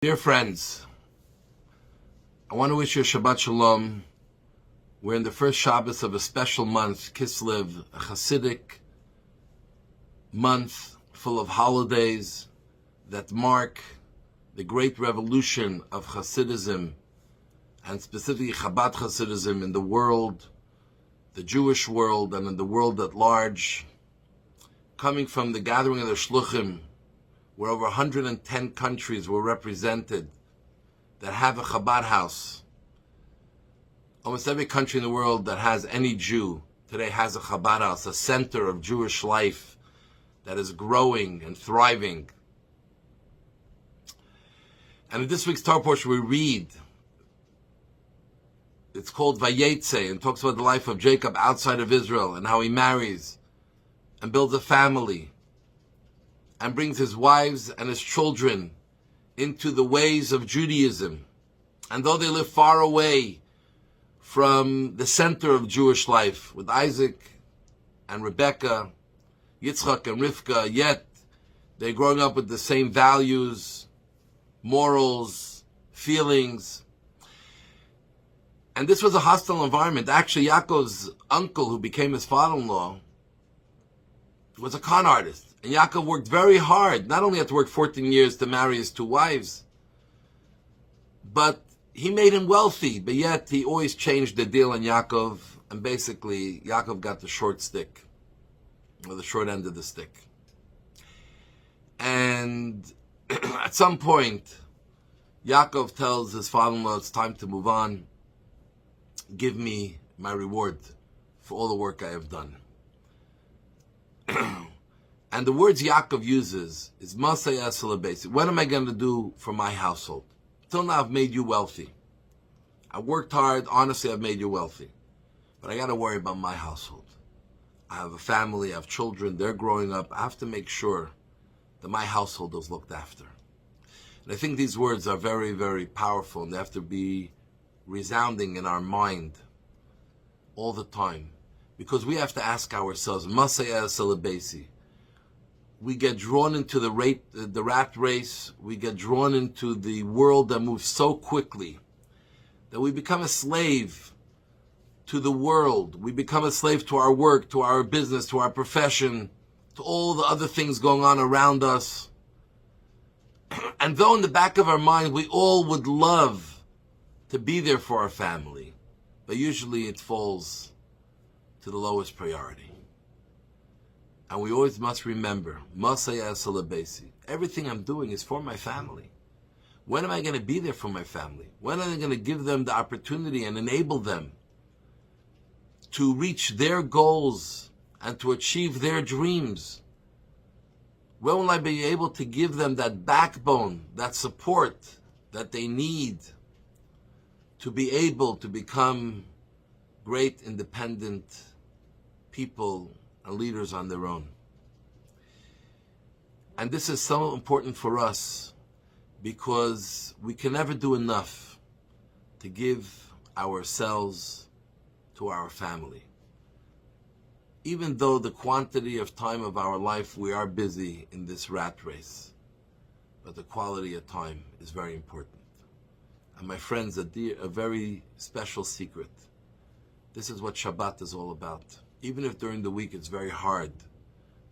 Dear friends, I want to wish you a Shabbat Shalom. We're in the first Shabbos of a special month, Kislev, a Hasidic month full of holidays that mark the great revolution of Hasidism, and specifically Chabad Hasidism in the world, the Jewish world, and in the world at large, coming from the gathering of the Shluchim, where over 110 countries were represented that have a Chabad house. Almost every country in the world that has any Jew today has a Chabad house, a center of Jewish life that is growing and thriving. And in this week's Torah portion we read, it's called Vayetzei, and talks about the life of Jacob outside of Israel and how he marries and builds a family and brings his wives and his children into the ways of Judaism. And though they live far away from the center of Jewish life, with Isaac and Rebekah, Yitzchak and Rivka, yet they're growing up with the same values, morals, feelings. And this was a hostile environment. Actually, Yaakov's uncle, who became his father-in-law, was a con artist. And Yaakov worked very hard. Not only had to work 14 years to marry his two wives, but he made him wealthy. But yet he always changed the deal on Yaakov. And basically, Yaakov got the short stick, or the short end of the stick. And at some point, Yaakov tells his father-in-law, it's time to move on. Give me my reward for all the work I have done. And the words Yaakov uses is Masay Esalabesi. What am I going to do for my household? Till now I've made you wealthy. I worked hard. Honestly, I've made you wealthy. But I got to worry about my household. I have a family. I have children. They're growing up. I have to make sure that my household is looked after. And I think these words are very, very powerful, and they have to be resounding in our mind all the time. Because we have to ask ourselves, Masay Esalabesi. We get drawn into the rat race. We get drawn into the world that moves so quickly that we become a slave to the world. We become a slave to our work, to our business, to our profession, to all the other things going on around us. And though in the back of our mind we all would love to be there for our family, but usually it falls to the lowest priority. And we always must remember, everything I'm doing is for my family. When am I going to be there for my family? When am I going to give them the opportunity and enable them to reach their goals and to achieve their dreams? When will I be able to give them that backbone, that support that they need to be able to become great independent people and leaders on their own? And this is so important for us because we can never do enough to give ourselves to our family. Even though the quantity of time of our life, we are busy in this rat race, but the quality of time is very important. And my friends, a very special secret. This is what Shabbat is all about. Even if during the week it's very hard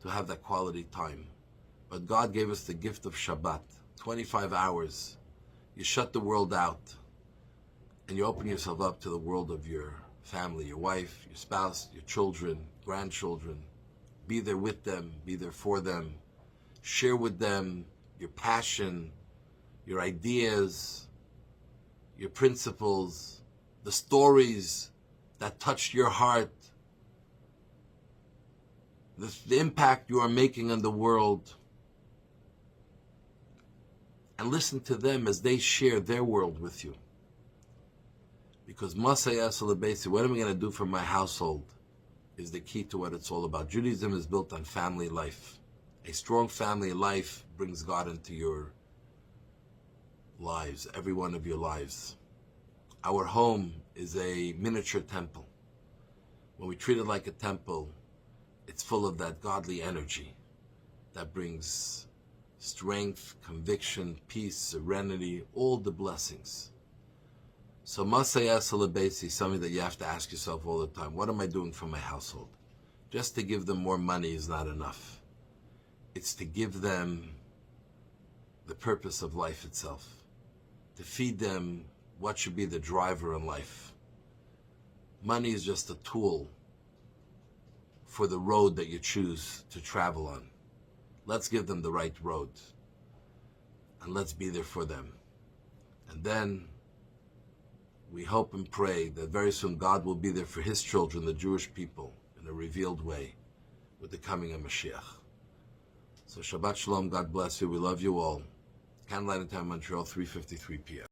to have that quality time. But God gave us the gift of Shabbat, 25 hours. You shut the world out and you open yourself up to the world of your family, your wife, your spouse, your children, grandchildren. Be there with them, be there for them. Share with them your passion, your ideas, your principles, the stories that touched your heart, the impact you are making on the world. And listen to them as they share their world with you. Because Masay Esalabesi, what am I going to do for my household, is the key to what it's all about. Judaism is built on family life. A strong family life brings God into your lives, every one of your lives. Our home is a miniature temple. When we treat it like a temple, it's full of that godly energy that brings strength, conviction, peace, serenity, all the blessings. So Masayah Salabesi is something that you have to ask yourself all the time. What am I doing for my household? Just to give them more money is not enough. It's to give them the purpose of life itself. To feed them what should be the driver in life. Money is just a tool for the road that you choose to travel on. Let's give them the right road. And let's be there for them. And then we hope and pray that very soon God will be there for His children, the Jewish people, in a revealed way with the coming of Mashiach. So Shabbat Shalom, God bless you. We love you all. Candlelight in Time, Montreal, 3:53 p.m.